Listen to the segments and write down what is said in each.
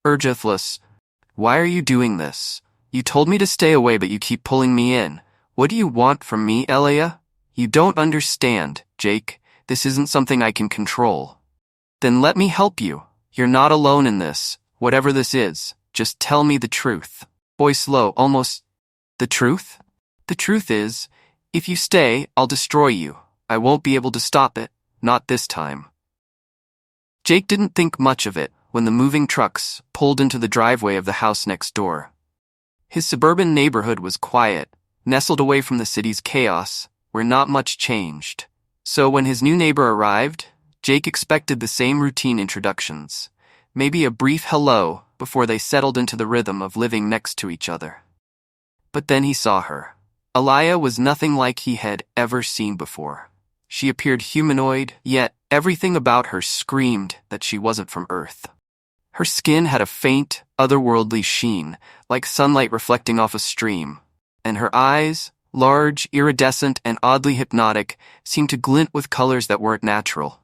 Urgethless. Why are you doing this? You told me to stay away, but you keep pulling me in. What do you want from me, Elia? You don't understand, Jake. This isn't something I can control. Then let me help you. You're not alone in this, whatever this is. Just tell me the truth. Voice low, almost. The truth? The truth is, if you stay, I'll destroy you. I won't be able to stop it. Not this time. Jake didn't think much of it when the moving trucks pulled into the driveway of the house next door. His suburban neighborhood was quiet, nestled away from the city's chaos, where not much changed. So when his new neighbor arrived, Jake expected the same routine introductions, maybe a brief hello before they settled into the rhythm of living next to each other. But then he saw her. Elia was nothing like he had ever seen before. She appeared humanoid, yet everything about her screamed that she wasn't from Earth. Her skin had a faint, otherworldly sheen, like sunlight reflecting off a stream, and her eyes, large, iridescent, and oddly hypnotic, seemed to glint with colors that weren't natural.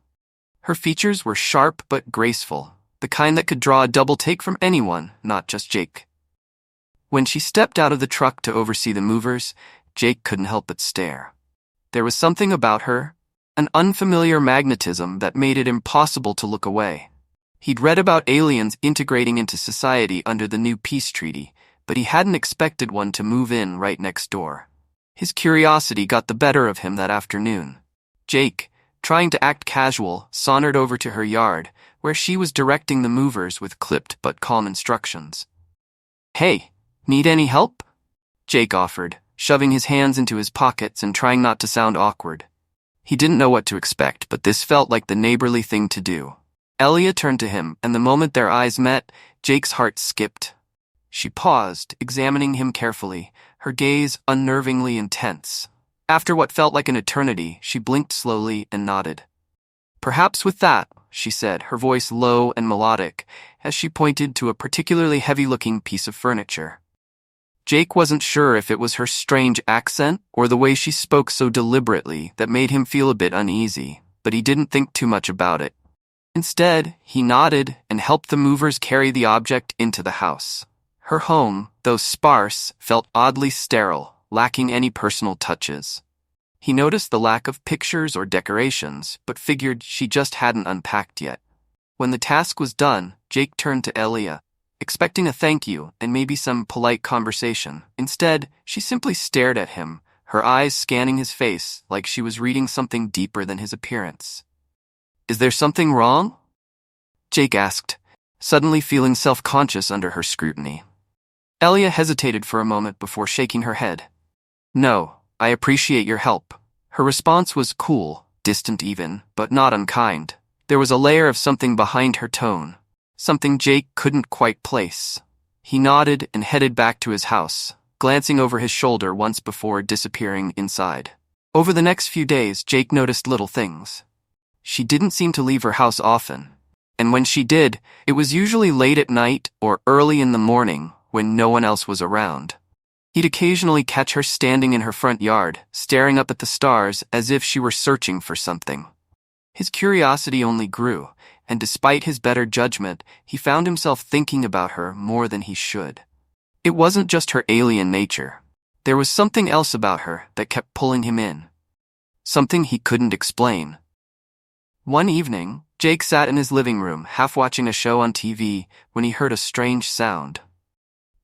Her features were sharp but graceful, the kind that could draw a double take from anyone, not just Jake. When she stepped out of the truck to oversee the movers, Jake couldn't help but stare. There was something about her, an unfamiliar magnetism that made it impossible to look away. He'd read about aliens integrating into society under the new peace treaty, but he hadn't expected one to move in right next door. His curiosity got the better of him that afternoon. Jake, trying to act casual, sauntered over to her yard, where she was directing the movers with clipped but calm instructions. "Hey, need any help?" Jake offered, shoving his hands into his pockets and trying not to sound awkward. He didn't know what to expect, but this felt like the neighborly thing to do. Elia turned to him, and the moment their eyes met, Jake's heart skipped. She paused, examining him carefully, her gaze unnervingly intense. After what felt like an eternity, she blinked slowly and nodded. "Perhaps with that," she said, her voice low and melodic, as she pointed to a particularly heavy-looking piece of furniture. Jake wasn't sure if it was her strange accent or the way she spoke so deliberately that made him feel a bit uneasy, but he didn't think too much about it. Instead, he nodded and helped the movers carry the object into the house. Her home, though sparse, felt oddly sterile, lacking any personal touches. He noticed the lack of pictures or decorations, but figured she just hadn't unpacked yet. When the task was done, Jake turned to Elia, expecting a thank you and maybe some polite conversation. Instead, she simply stared at him, her eyes scanning his face like she was reading something deeper than his appearance. "Is there something wrong?" Jake asked, suddenly feeling self-conscious under her scrutiny. Elia hesitated for a moment before shaking her head. "No, I appreciate your help." Her response was cool, distant even, but not unkind. There was a layer of something behind her tone, something Jake couldn't quite place. He nodded and headed back to his house, glancing over his shoulder once before disappearing inside. Over the next few days, Jake noticed little things. She didn't seem to leave her house often, and when she did, it was usually late at night or early in the morning when no one else was around. He'd occasionally catch her standing in her front yard, staring up at the stars as if she were searching for something. His curiosity only grew, and despite his better judgment, he found himself thinking about her more than he should. It wasn't just her alien nature. There was something else about her that kept pulling him in. Something he couldn't explain. One evening, Jake sat in his living room, half watching a show on TV, when he heard a strange sound.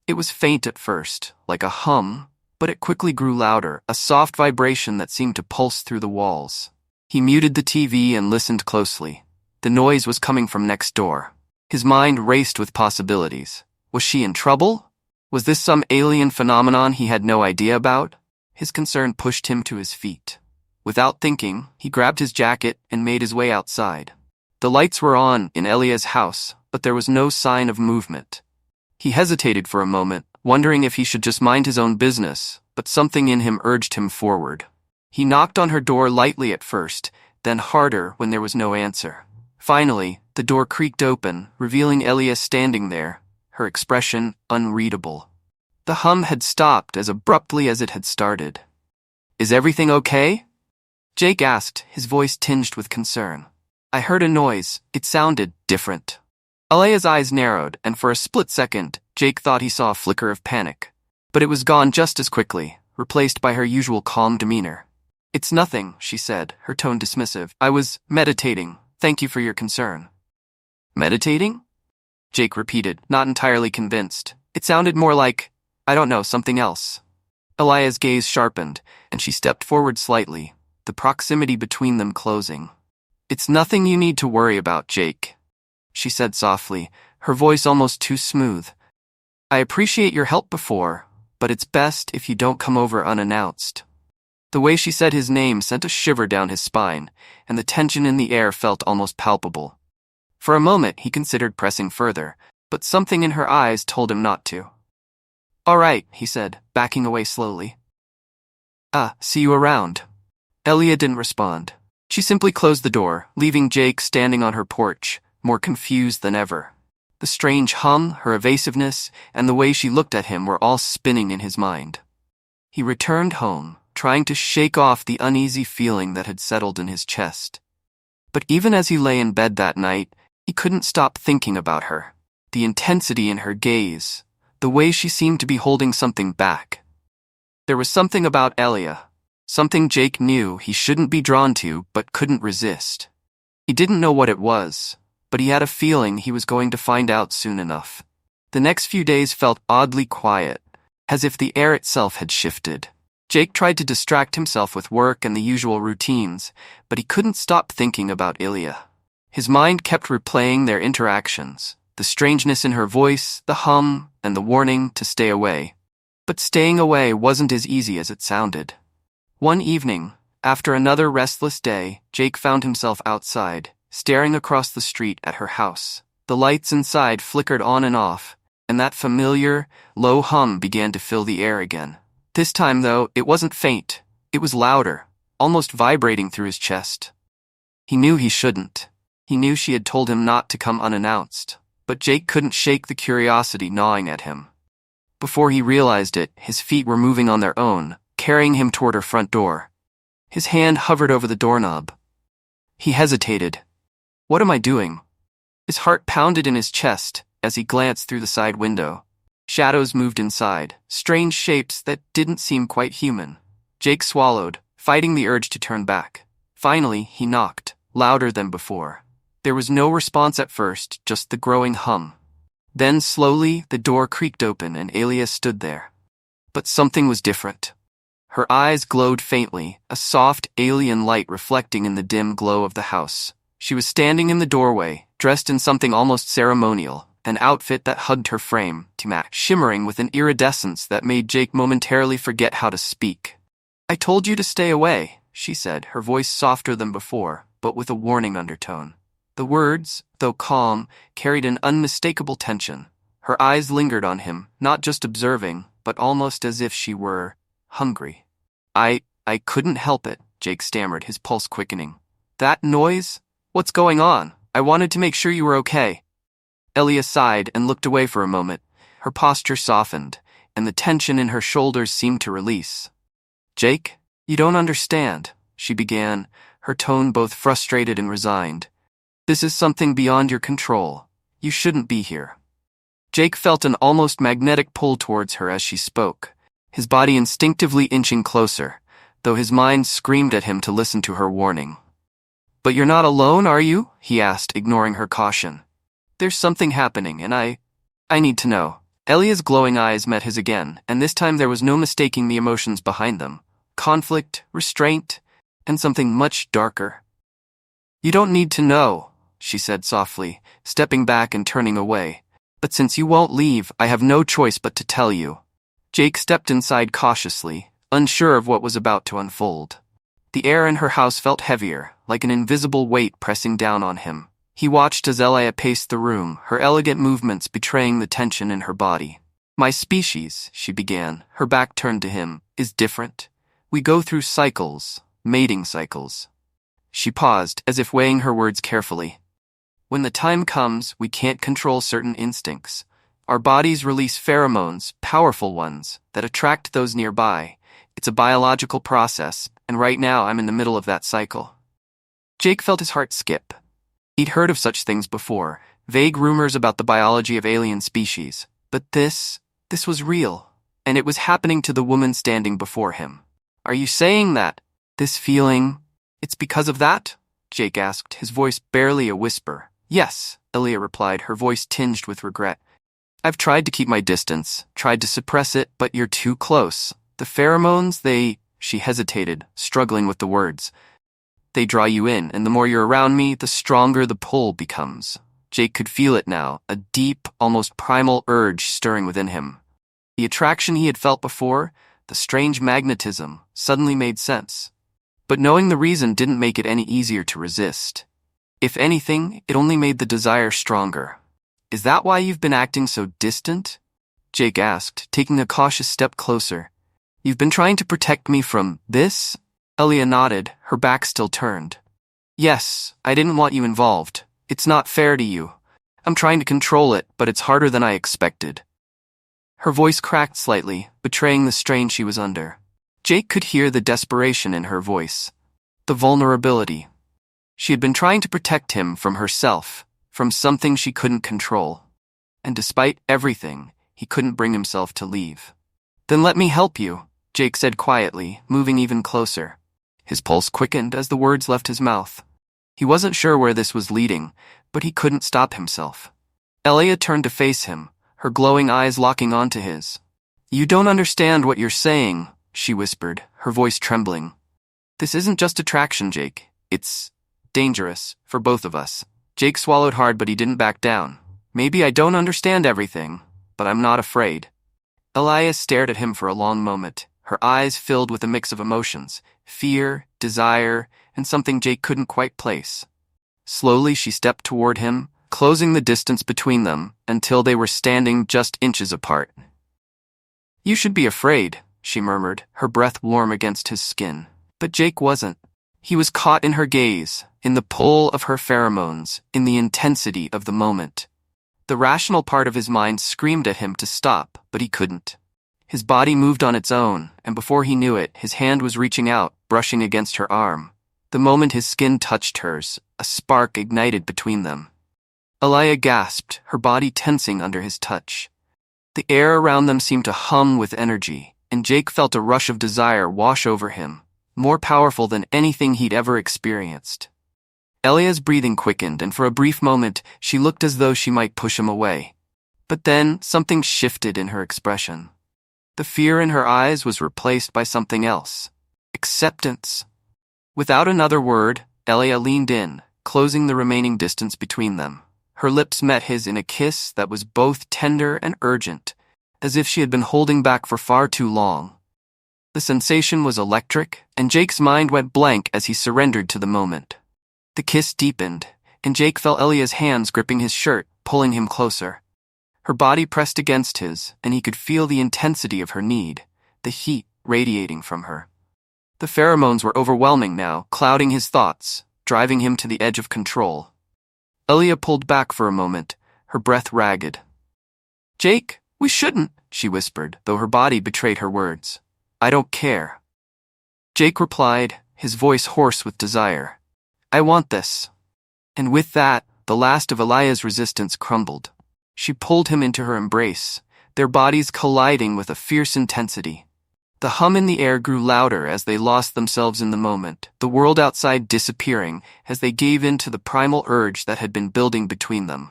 It was faint at first, like a hum, but it quickly grew louder, a soft vibration that seemed to pulse through the walls. He muted the TV and listened closely. The noise was coming from next door. His mind raced with possibilities. Was she in trouble? Was this some alien phenomenon he had no idea about? His concern pushed him to his feet. Without thinking, he grabbed his jacket and made his way outside. The lights were on in Elia's house, but there was no sign of movement. He hesitated for a moment, wondering if he should just mind his own business, but something in him urged him forward. He knocked on her door lightly at first, then harder when there was no answer. Finally, the door creaked open, revealing Elia standing there, her expression unreadable. The hum had stopped as abruptly as it had started. "Is everything okay?" Jake asked, his voice tinged with concern. "I heard a noise. It sounded different." Alea's eyes narrowed, and for a split second, Jake thought he saw a flicker of panic. But it was gone just as quickly, replaced by her usual calm demeanor. "It's nothing," she said, her tone dismissive. "I was meditating. Thank you for your concern." "Meditating?" Jake repeated, not entirely convinced. It sounded more like, I don't know, something else. Alea's gaze sharpened, and she stepped forward slightly, the proximity between them closing. "It's nothing you need to worry about, Jake," she said softly, her voice almost too smooth. "I appreciate your help before, but it's best if you don't come over unannounced." The way she said his name sent a shiver down his spine, and the tension in the air felt almost palpable. For a moment he considered pressing further, but something in her eyes told him not to. "All right," he said, backing away slowly. See you around." Alea didn't respond. She simply closed the door, leaving Jake standing on her porch, more confused than ever. The strange hum, her evasiveness, and the way she looked at him were all spinning in his mind. He returned home, trying to shake off the uneasy feeling that had settled in his chest. But even as he lay in bed that night, he couldn't stop thinking about her. The intensity in her gaze, the way she seemed to be holding something back. There was something about Alea, something Jake knew he shouldn't be drawn to but couldn't resist. He didn't know what it was, but he had a feeling he was going to find out soon enough. The next few days felt oddly quiet, as if the air itself had shifted. Jake tried to distract himself with work and the usual routines, but he couldn't stop thinking about Alea. His mind kept replaying their interactions, the strangeness in her voice, the hum, and the warning to stay away. But staying away wasn't as easy as it sounded. One evening, after another restless day, Jake found himself outside, staring across the street at her house. The lights inside flickered on and off, and that familiar, low hum began to fill the air again. This time, though, it wasn't faint. It was louder, almost vibrating through his chest. He knew he shouldn't. He knew she had told him not to come unannounced, but Jake couldn't shake the curiosity gnawing at him. Before he realized it, his feet were moving on their own, carrying him toward her front door. His hand hovered over the doorknob. He hesitated. What am I doing? His heart pounded in his chest as he glanced through the side window. Shadows moved inside, strange shapes that didn't seem quite human. Jake swallowed, fighting the urge to turn back. Finally, he knocked, louder than before. There was no response at first, just the growing hum. Then slowly, the door creaked open and Alea stood there. But something was different. Her eyes glowed faintly, a soft, alien light reflecting in the dim glow of the house. She was standing in the doorway, dressed in something almost ceremonial, an outfit that hugged her frame to match, shimmering with an iridescence that made Jake momentarily forget how to speak. "I told you to stay away," she said, her voice softer than before, but with a warning undertone. The words, though calm, carried an unmistakable tension. Her eyes lingered on him, not just observing, but almost as if she were hungry. I couldn't help it," Jake stammered, his pulse quickening. "That noise? What's going on? I wanted to make sure you were okay." Alea sighed and looked away for a moment. Her posture softened, and the tension in her shoulders seemed to release. "Jake, you don't understand," she began, her tone both frustrated and resigned. "This is something beyond your control. You shouldn't be here." Jake felt an almost magnetic pull towards her as she spoke, his body instinctively inching closer, though his mind screamed at him to listen to her warning. "But you're not alone, are you?" he asked, ignoring her caution. "There's something happening, and I need to know." Alea's glowing eyes met his again, and this time there was no mistaking the emotions behind them. Conflict, restraint, and something much darker. "You don't need to know," she said softly, stepping back and turning away. "But since you won't leave, I have no choice but to tell you." Jake stepped inside cautiously, unsure of what was about to unfold. The air in her house felt heavier, like an invisible weight pressing down on him. He watched as Alea paced the room, her elegant movements betraying the tension in her body. "My species," she began, her back turned to him, "is different. We go through cycles, mating cycles." She paused, as if weighing her words carefully. "When the time comes, we can't control certain instincts. Our bodies release pheromones, powerful ones, that attract those nearby. It's a biological process, and right now I'm in the middle of that cycle." Jake felt his heart skip. He'd heard of such things before, vague rumors about the biology of alien species. But this was real, and it was happening to the woman standing before him. Are you saying that this feeling, it's because of that? Jake asked, his voice barely a whisper. Yes, Elia replied, her voice tinged with regret. I've tried to keep my distance, tried to suppress it, but you're too close. The pheromones, she hesitated, struggling with the words. They draw you in, and the more you're around me, the stronger the pull becomes. Jake could feel it now, a deep, almost primal urge stirring within him. The attraction he had felt before, the strange magnetism, suddenly made sense. But knowing the reason didn't make it any easier to resist. If anything, it only made the desire stronger. Is that why you've been acting so distant? Jake asked, taking a cautious step closer. You've been trying to protect me from this? Elia nodded, her back still turned. Yes, I didn't want you involved. It's not fair to you. I'm trying to control it, but it's harder than I expected. Her voice cracked slightly, betraying the strain she was under. Jake could hear the desperation in her voice. The vulnerability. She had been trying to protect him from herself, from something she couldn't control. And despite everything, he couldn't bring himself to leave. Then let me help you, Jake said quietly, moving even closer. His pulse quickened as the words left his mouth. He wasn't sure where this was leading, but he couldn't stop himself. Elia turned to face him, her glowing eyes locking onto his. You don't understand what you're saying, she whispered, her voice trembling. This isn't just attraction, Jake. It's dangerous for both of us. Jake swallowed hard, but he didn't back down. Maybe I don't understand everything, but I'm not afraid. Elia stared at him for a long moment, her eyes filled with a mix of emotions, fear, desire, and something Jake couldn't quite place. Slowly she stepped toward him, closing the distance between them until they were standing just inches apart. You should be afraid, she murmured, her breath warm against his skin. But Jake wasn't. He was caught in her gaze, in the pull of her pheromones, in the intensity of the moment. The rational part of his mind screamed at him to stop, but he couldn't. His body moved on its own, and before he knew it, his hand was reaching out, brushing against her arm. The moment his skin touched hers, a spark ignited between them. Elia gasped, her body tensing under his touch. The air around them seemed to hum with energy, and Jake felt a rush of desire wash over him, more powerful than anything he'd ever experienced. Elia's breathing quickened, and for a brief moment, she looked as though she might push him away. But then, something shifted in her expression. The fear in her eyes was replaced by something else. Acceptance. Without another word, Elia leaned in, closing the remaining distance between them. Her lips met his in a kiss that was both tender and urgent, as if she had been holding back for far too long. The sensation was electric, and Jake's mind went blank as he surrendered to the moment. The kiss deepened, and Jake felt Elia's hands gripping his shirt, pulling him closer. Her body pressed against his, and he could feel the intensity of her need, the heat radiating from her. The pheromones were overwhelming now, clouding his thoughts, driving him to the edge of control. Elia pulled back for a moment, her breath ragged. Jake, we shouldn't, she whispered, though her body betrayed her words. I don't care. Jake replied, his voice hoarse with desire. I want this. And with that, the last of Elia's resistance crumbled. She pulled him into her embrace, their bodies colliding with a fierce intensity. The hum in the air grew louder as they lost themselves in the moment, the world outside disappearing as they gave in to the primal urge that had been building between them.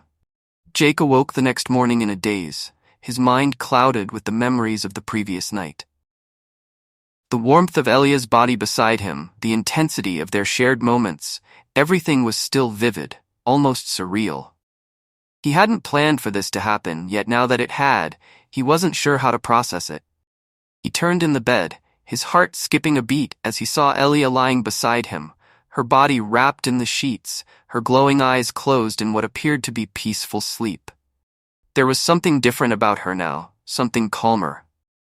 Jake awoke the next morning in a daze, his mind clouded with the memories of the previous night. The warmth of Elia's body beside him, the intensity of their shared moments, everything was still vivid, almost surreal. He hadn't planned for this to happen, yet now that it had, he wasn't sure how to process it. He turned in the bed, his heart skipping a beat as he saw Elia lying beside him, her body wrapped in the sheets, her glowing eyes closed in what appeared to be peaceful sleep. There was something different about her now, something calmer.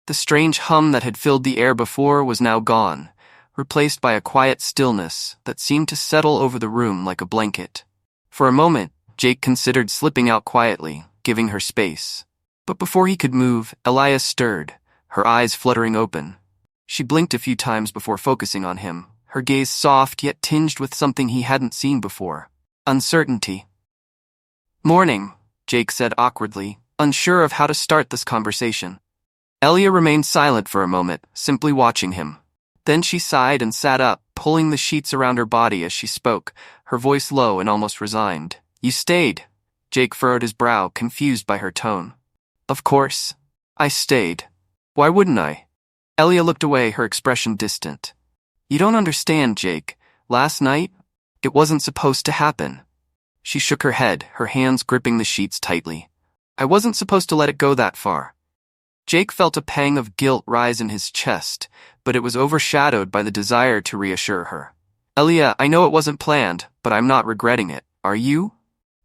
The strange hum that had filled the air before was now gone, replaced by a quiet stillness that seemed to settle over the room like a blanket. For a moment, Jake considered slipping out quietly, giving her space. But before he could move, Elia stirred, her eyes fluttering open. She blinked a few times before focusing on him, her gaze soft yet tinged with something he hadn't seen before. Uncertainty. Morning, Jake said awkwardly, unsure of how to start this conversation. Elia remained silent for a moment, simply watching him. Then she sighed and sat up, pulling the sheets around her body as she spoke, her voice low and almost resigned. You stayed. Jake furrowed his brow, confused by her tone. Of course. I stayed. Why wouldn't I? Elia looked away, her expression distant. You don't understand, Jake. Last night, it wasn't supposed to happen. She shook her head, her hands gripping the sheets tightly. I wasn't supposed to let it go that far. Jake felt a pang of guilt rise in his chest, but it was overshadowed by the desire to reassure her. Elia, I know it wasn't planned, but I'm not regretting it. Are you?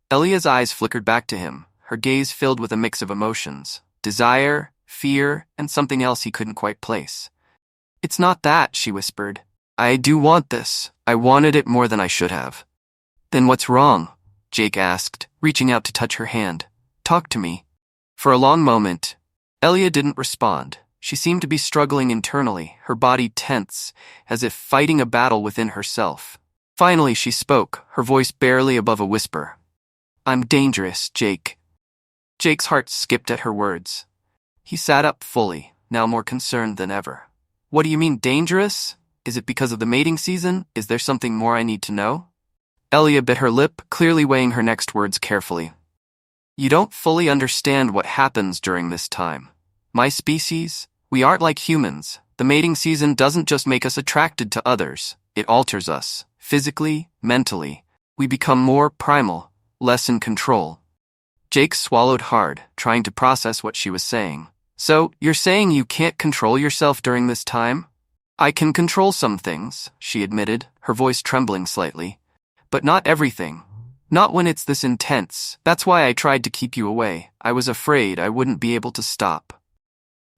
Elia's eyes flickered back to him, her gaze filled with a mix of emotions. Desire, fear, and something else he couldn't quite place. It's not that, she whispered. I do want this. I wanted it more than I should have. Then what's wrong? Jake asked, reaching out to touch her hand. Talk to me. For a long moment, Elia didn't respond. She seemed to be struggling internally, her body tense, as if fighting a battle within herself. Finally, she spoke, her voice barely above a whisper. I'm dangerous, Jake. Jake's heart skipped at her words. He sat up fully, now more concerned than ever. What do you mean dangerous? Is it because of the mating season? Is there something more I need to know? Elia bit her lip, clearly weighing her next words carefully. You don't fully understand what happens during this time. My species, we aren't like humans. The mating season doesn't just make us attracted to others. It alters us, physically, mentally. We become more primal, less in control. Jake swallowed hard, trying to process what she was saying. So, you're saying you can't control yourself during this time? I can control some things, she admitted, her voice trembling slightly. But not everything. Not when it's this intense. That's why I tried to keep you away. I was afraid I wouldn't be able to stop.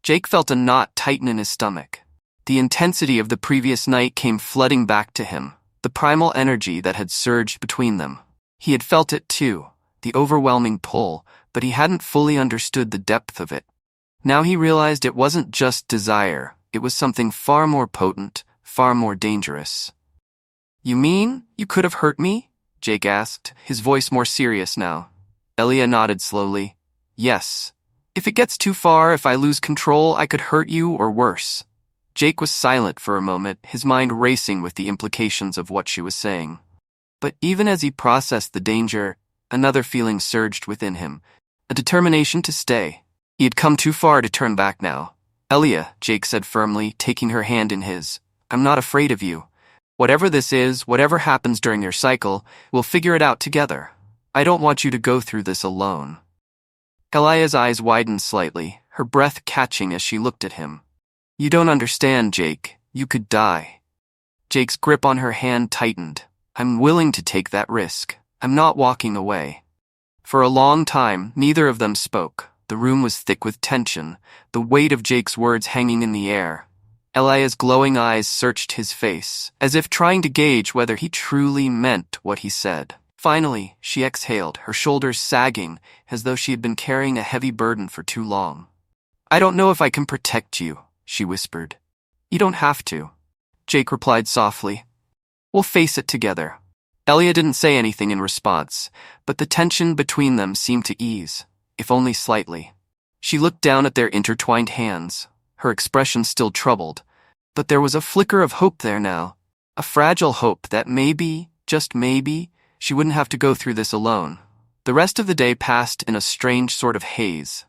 Jake felt a knot tighten in his stomach. The intensity of the previous night came flooding back to him, the primal energy that had surged between them. He had felt it too, the overwhelming pull, but he hadn't fully understood the depth of it. Now he realized it wasn't just desire, it was something far more potent, far more dangerous. You mean you could have hurt me? Jake asked, his voice more serious now. Elia nodded slowly. Yes. If it gets too far, if I lose control, I could hurt you or worse. Jake was silent for a moment, his mind racing with the implications of what she was saying. But even as he processed the danger, another feeling surged within him, a determination to stay. He had come too far to turn back now. Elia, Jake said firmly, taking her hand in his, I'm not afraid of you. Whatever this is, whatever happens during your cycle, we'll figure it out together. I don't want you to go through this alone. Elia's eyes widened slightly, her breath catching as she looked at him. You don't understand, Jake. You could die. Jake's grip on her hand tightened. I'm willing to take that risk. I'm not walking away. For a long time, neither of them spoke. The room was thick with tension, the weight of Jake's words hanging in the air. Elia's glowing eyes searched his face, as if trying to gauge whether he truly meant what he said. Finally, she exhaled, her shoulders sagging, as though she had been carrying a heavy burden for too long. I don't know if I can protect you, she whispered. You don't have to. Jake replied softly. We'll face it together. Elia didn't say anything in response, but the tension between them seemed to ease, if only slightly. She looked down at their intertwined hands, her expression still troubled, but there was a flicker of hope there now, a fragile hope that maybe, just maybe, she wouldn't have to go through this alone. The rest of the day passed in a strange sort of haze.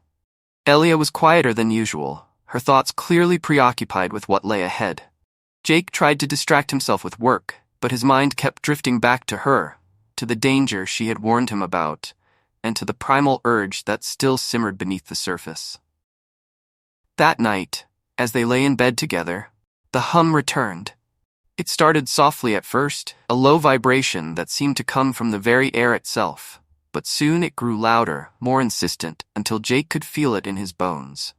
Elia was quieter than usual, her thoughts clearly preoccupied with what lay ahead. Jake tried to distract himself with work, but his mind kept drifting back to her, to the danger she had warned him about, and to the primal urge that still simmered beneath the surface. That night, as they lay in bed together, the hum returned. It started softly at first, a low vibration that seemed to come from the very air itself, but soon it grew louder, more insistent, until Jake could feel it in his bones.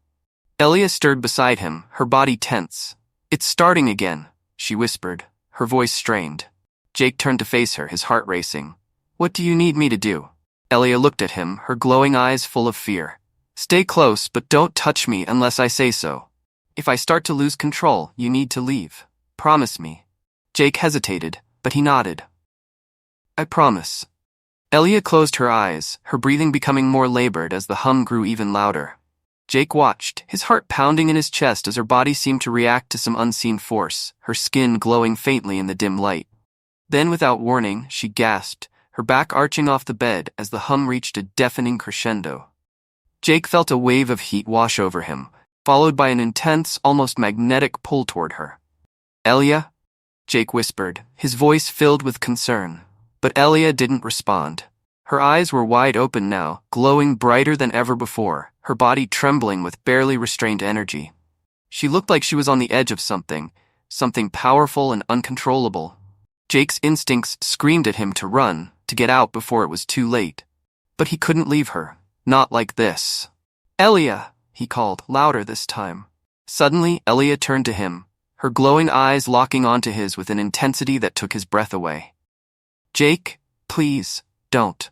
Elia stirred beside him, her body tense. It's starting again, she whispered, her voice strained. Jake turned to face her, his heart racing. What do you need me to do? Elia looked at him, her glowing eyes full of fear. Stay close, but don't touch me unless I say so. If I start to lose control, you need to leave. Promise me. Jake hesitated, but he nodded. I promise. Elia closed her eyes, her breathing becoming more labored as the hum grew even louder. Jake watched, his heart pounding in his chest as her body seemed to react to some unseen force, her skin glowing faintly in the dim light. Then, without warning, she gasped, her back arching off the bed as the hum reached a deafening crescendo. Jake felt a wave of heat wash over him, followed by an intense, almost magnetic pull toward her. "Elia?" Jake whispered, his voice filled with concern. But Elia didn't respond. Her eyes were wide open now, glowing brighter than ever before, her body trembling with barely restrained energy. She looked like she was on the edge of something powerful and uncontrollable. Jake's instincts screamed at him to run, to get out before it was too late. But he couldn't leave her. Not like this. "Elia!" he called, louder this time. Suddenly, Elia turned to him, her glowing eyes locking onto his with an intensity that took his breath away. "Jake, please, don't."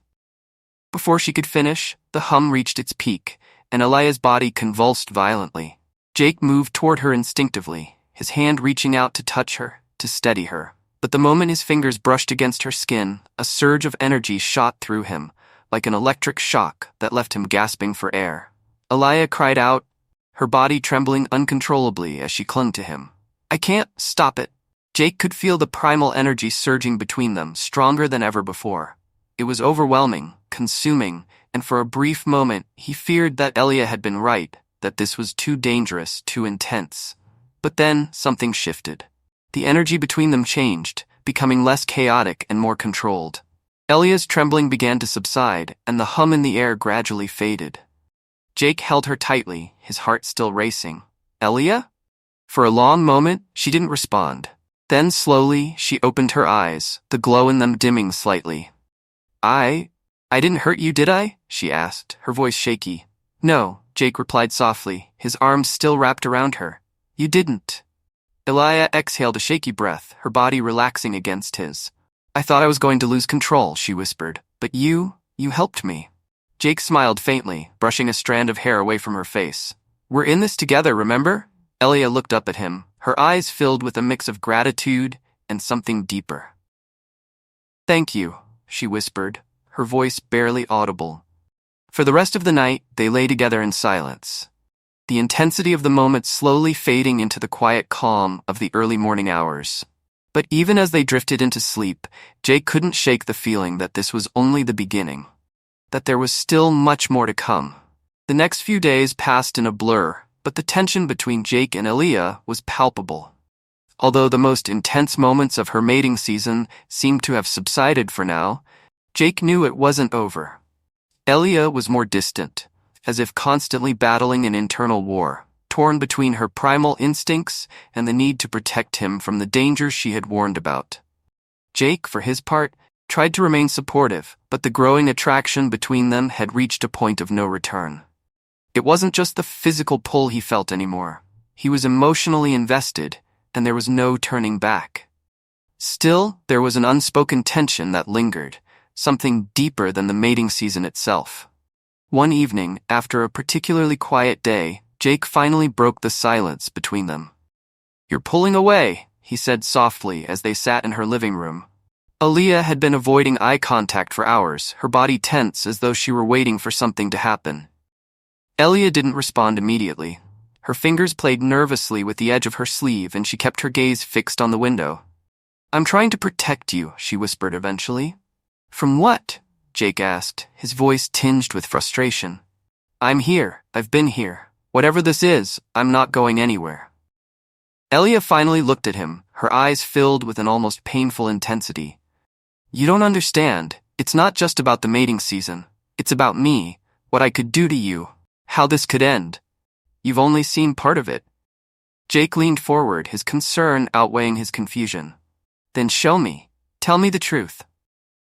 Before she could finish, the hum reached its peak, and Elia's body convulsed violently. Jake moved toward her instinctively, his hand reaching out to touch her, to steady her. But the moment his fingers brushed against her skin, a surge of energy shot through him, like an electric shock that left him gasping for air. Elia cried out, her body trembling uncontrollably as she clung to him. "I can't stop it." Jake could feel the primal energy surging between them, stronger than ever before. It was overwhelming, consuming, and for a brief moment he feared that Elia had been right, that this was too dangerous, too intense. But then something shifted. The energy between them changed, becoming less chaotic and more controlled. Elia's trembling began to subside, and the hum in the air gradually faded. Jake held her tightly, his heart still racing. "Elia?" For a long moment, she didn't respond. Then slowly, she opened her eyes, the glow in them dimming slightly. I didn't hurt you, did I?" she asked, her voice shaky. "No," Jake replied softly, his arms still wrapped around her. "You didn't." Elia exhaled a shaky breath, her body relaxing against his. "I thought I was going to lose control," she whispered. "But you helped me." Jake smiled faintly, brushing a strand of hair away from her face. "We're in this together, remember?" Elia looked up at him, her eyes filled with a mix of gratitude and something deeper. "Thank you," she whispered, her voice barely audible. For the rest of the night, they lay together in silence, the intensity of the moment slowly fading into the quiet calm of the early morning hours. But even as they drifted into sleep, Jake couldn't shake the feeling that this was only the beginning, that there was still much more to come. The next few days passed in a blur, but the tension between Jake and Elia was palpable. Although the most intense moments of her mating season seemed to have subsided for now, Jake knew it wasn't over. Elia was more distant, as if constantly battling an internal war, torn between her primal instincts and the need to protect him from the dangers she had warned about. Jake, for his part, tried to remain supportive, but the growing attraction between them had reached a point of no return. It wasn't just the physical pull he felt anymore. He was emotionally invested, and there was no turning back. Still, there was an unspoken tension that lingered, something deeper than the mating season itself. One evening, after a particularly quiet day, Jake finally broke the silence between them. "You're pulling away," he said softly as they sat in her living room. Elia had been avoiding eye contact for hours, her body tense as though she were waiting for something to happen. Elia didn't respond immediately. Her fingers played nervously with the edge of her sleeve and she kept her gaze fixed on the window. "I'm trying to protect you," she whispered eventually. "From what?" Jake asked, his voice tinged with frustration. "I'm here. I've been here. Whatever this is, I'm not going anywhere." Elia finally looked at him, her eyes filled with an almost painful intensity. "You don't understand. It's not just about the mating season. It's about me, what I could do to you, how this could end. You've only seen part of it." Jake leaned forward, his concern outweighing his confusion. "Then show me. Tell me the truth."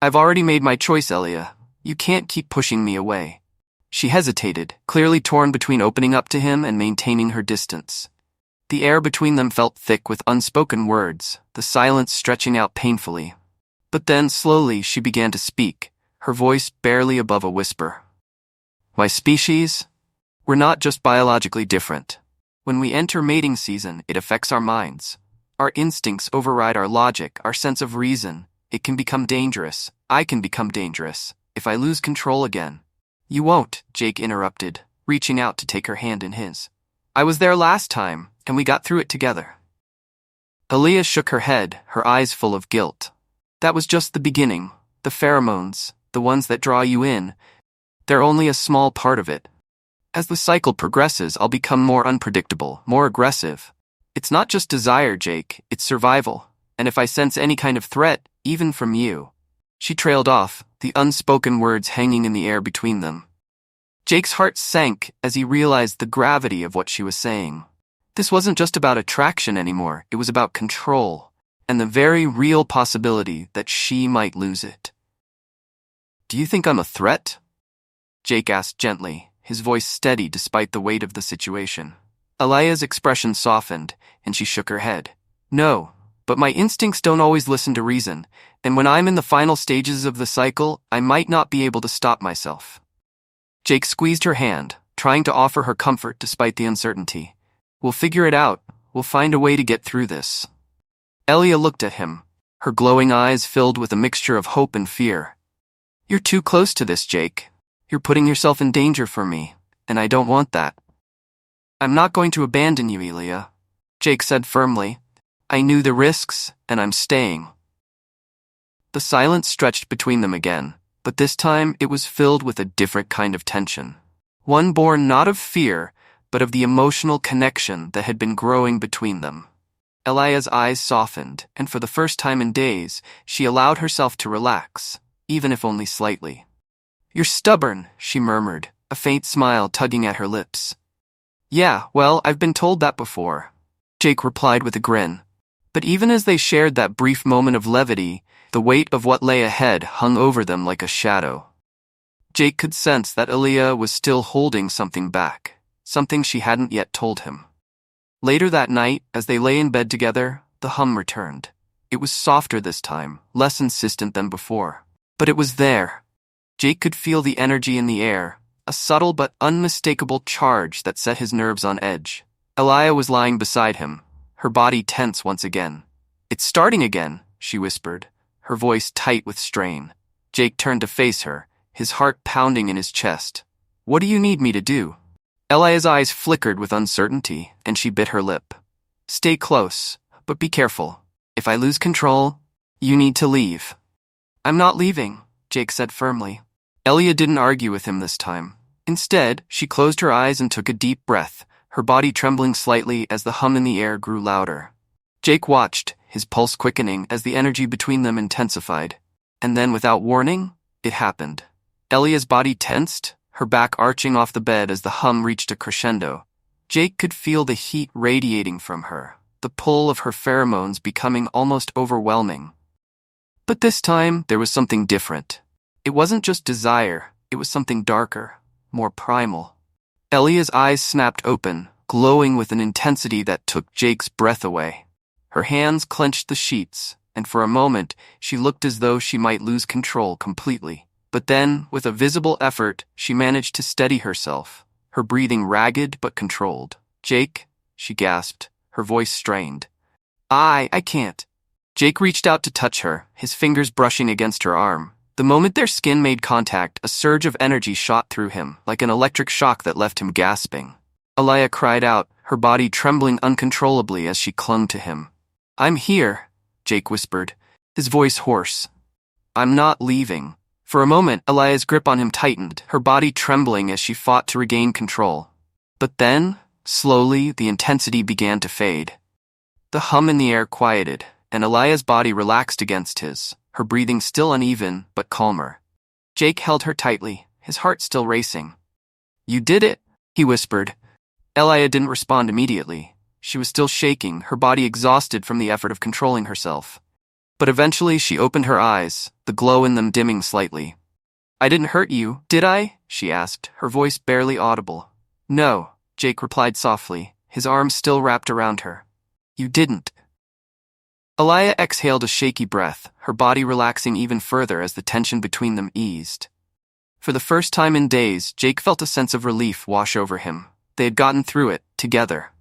"I've already made my choice, Elia. You can't keep pushing me away." She hesitated, clearly torn between opening up to him and maintaining her distance. The air between them felt thick with unspoken words, the silence stretching out painfully. But then, slowly, she began to speak, her voice barely above a whisper. "My species? We're not just biologically different. When we enter mating season, it affects our minds. Our instincts override our logic, our sense of reason. It can become dangerous. I can become dangerous. if I lose control again. You won't, Jake interrupted, reaching out to take her hand in his. I was there last time, and we got through it together. Aaliyah shook her head, her eyes full of guilt. That was just the beginning. The pheromones, the ones that draw you in, they're only a small part of it. As the cycle progresses, I'll become more unpredictable, more aggressive. It's not just desire, Jake, it's survival. And if I sense any kind of threat, even from you. She trailed off, the unspoken words hanging in the air between them. Jake's heart sank as he realized the gravity of what she was saying. This wasn't just about attraction anymore, it was about control, and the very real possibility that she might lose it. Do you think I'm a threat? Jake asked gently, his voice steady despite the weight of the situation. Alaya's expression softened, and she shook her head. No, but my instincts don't always listen to reason, and when I'm in the final stages of the cycle, I might not be able to stop myself. Jake squeezed her hand, trying to offer her comfort despite the uncertainty. We'll figure it out. We'll find a way to get through this. Elia looked at him, her glowing eyes filled with a mixture of hope and fear. You're too close to this, Jake. You're putting yourself in danger for me, and I don't want that. I'm not going to abandon you, Elia, Jake said firmly. I knew the risks, and I'm staying. The silence stretched between them again, but this time it was filled with a different kind of tension. One born not of fear, but of the emotional connection that had been growing between them. Elia's eyes softened, and for the first time in days, she allowed herself to relax, even if only slightly. You're stubborn, she murmured, a faint smile tugging at her lips. Yeah, well, I've been told that before, Jake replied with a grin. But even as they shared that brief moment of levity, the weight of what lay ahead hung over them like a shadow. Jake could sense that Aaliyah was still holding something back, something she hadn't yet told him. Later that night, as they lay in bed together, the hum returned. It was softer this time, less insistent than before. But it was there. Jake could feel the energy in the air, a subtle but unmistakable charge that set his nerves on edge. Aaliyah was lying beside him, her body tense once again. It's starting again, she whispered, her voice tight with strain. Jake turned to face her, his heart pounding in his chest. What do you need me to do? Elia's eyes flickered with uncertainty, and she bit her lip. Stay close, but be careful. If I lose control, you need to leave. I'm not leaving, Jake said firmly. Elia didn't argue with him this time. Instead, she closed her eyes and took a deep breath, her body trembling slightly as the hum in the air grew louder. Jake watched, his pulse quickening as the energy between them intensified. And then, without warning, it happened. Elia's body tensed, her back arching off the bed as the hum reached a crescendo. Jake could feel the heat radiating from her, the pull of her pheromones becoming almost overwhelming. But this time, there was something different. It wasn't just desire, it was something darker, more primal. Elia's eyes snapped open, glowing with an intensity that took Jake's breath away. Her hands clenched the sheets, and for a moment, she looked as though she might lose control completely. But then, with a visible effort, she managed to steady herself, her breathing ragged but controlled. Jake, she gasped, her voice strained. I can't. Jake reached out to touch her, his fingers brushing against her arm. The moment their skin made contact, a surge of energy shot through him, like an electric shock that left him gasping. Aaliyah cried out, her body trembling uncontrollably as she clung to him. I'm here, Jake whispered, his voice hoarse. I'm not leaving. For a moment, Aaliyah's grip on him tightened, her body trembling as she fought to regain control. But then, slowly, the intensity began to fade. The hum in the air quieted, and Aaliyah's body relaxed against his, her breathing still uneven, but calmer. Jake held her tightly, his heart still racing. You did it, he whispered. Aaliyah didn't respond immediately. She was still shaking, her body exhausted from the effort of controlling herself. But eventually she opened her eyes, the glow in them dimming slightly. I didn't hurt you, did I? She asked, her voice barely audible. No, Jake replied softly, his arms still wrapped around her. You didn't. Aaliyah exhaled a shaky breath, her body relaxing even further as the tension between them eased. For the first time in days, Jake felt a sense of relief wash over him. They had gotten through it, together.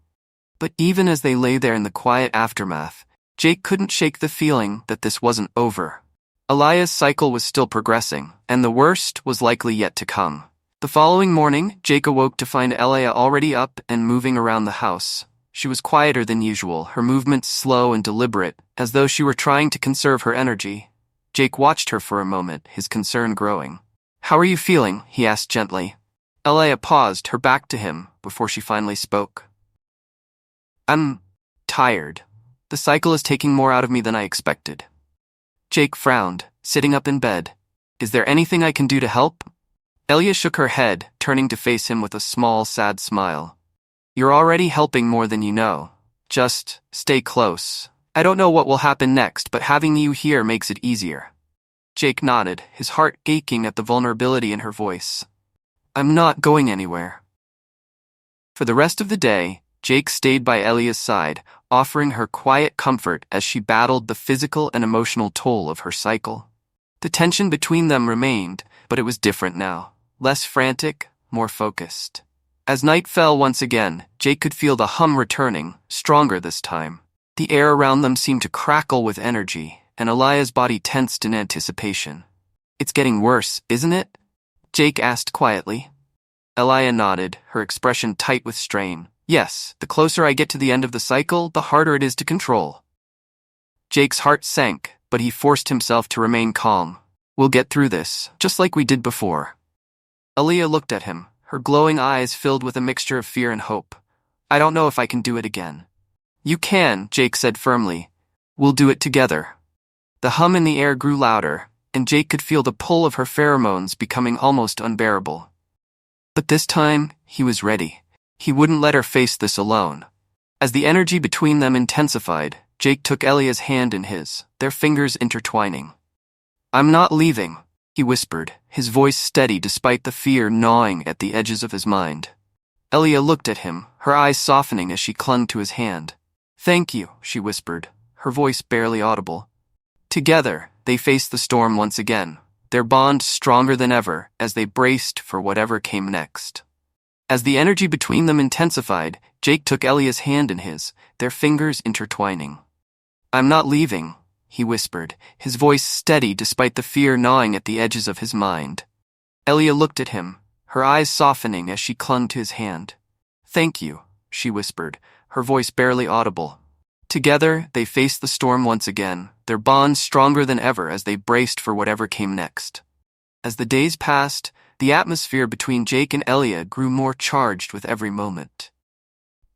But even as they lay there in the quiet aftermath, Jake couldn't shake the feeling that this wasn't over. Elia's cycle was still progressing, and the worst was likely yet to come. The following morning, Jake awoke to find Elia already up and moving around the house. She was quieter than usual, her movements slow and deliberate, as though she were trying to conserve her energy. Jake watched her for a moment, his concern growing. "How are you feeling?" he asked gently. Elia paused, her back to him, before she finally spoke. "I'm tired. The cycle is taking more out of me than I expected." Jake frowned, sitting up in bed. "Is there anything I can do to help?" Elia shook her head, turning to face him with a small, sad smile. "You're already helping more than you know. Just stay close. I don't know what will happen next, but having you here makes it easier." Jake nodded, his heart aching at the vulnerability in her voice. "I'm not going anywhere." For the rest of the day, Jake stayed by Elia's side, offering her quiet comfort as she battled the physical and emotional toll of her cycle. The tension between them remained, but it was different now. Less frantic, more focused. As night fell once again, Jake could feel the hum returning, stronger this time. The air around them seemed to crackle with energy, and Elia's body tensed in anticipation. "It's getting worse, isn't it?" Jake asked quietly. Elia nodded, her expression tight with strain. "Yes, the closer I get to the end of the cycle, the harder it is to control." Jake's heart sank, but he forced himself to remain calm. "We'll get through this, just like we did before." Elia looked at him, her glowing eyes filled with a mixture of fear and hope. "I don't know if I can do it again." "You can," Jake said firmly. "We'll do it together." The hum in the air grew louder, and Jake could feel the pull of her pheromones becoming almost unbearable. But this time, he was ready. He wouldn't let her face this alone. As the energy between them intensified, Jake took Elia's hand in his, their fingers intertwining. "I'm not leaving," he whispered, his voice steady despite the fear gnawing at the edges of his mind. Elia looked at him, her eyes softening as she clung to his hand. "Thank you," she whispered, her voice barely audible. Together, they faced the storm once again, their bond stronger than ever as they braced for whatever came next. As the energy between them intensified, Jake took Elia's hand in his, their fingers intertwining. "I'm not leaving," he whispered, his voice steady despite the fear gnawing at the edges of his mind. Elia looked at him, her eyes softening as she clung to his hand. "Thank you," she whispered, her voice barely audible. Together, they faced the storm once again, their bond stronger than ever as they braced for whatever came next. As the days passed, the atmosphere between Jake and Elia grew more charged with every moment.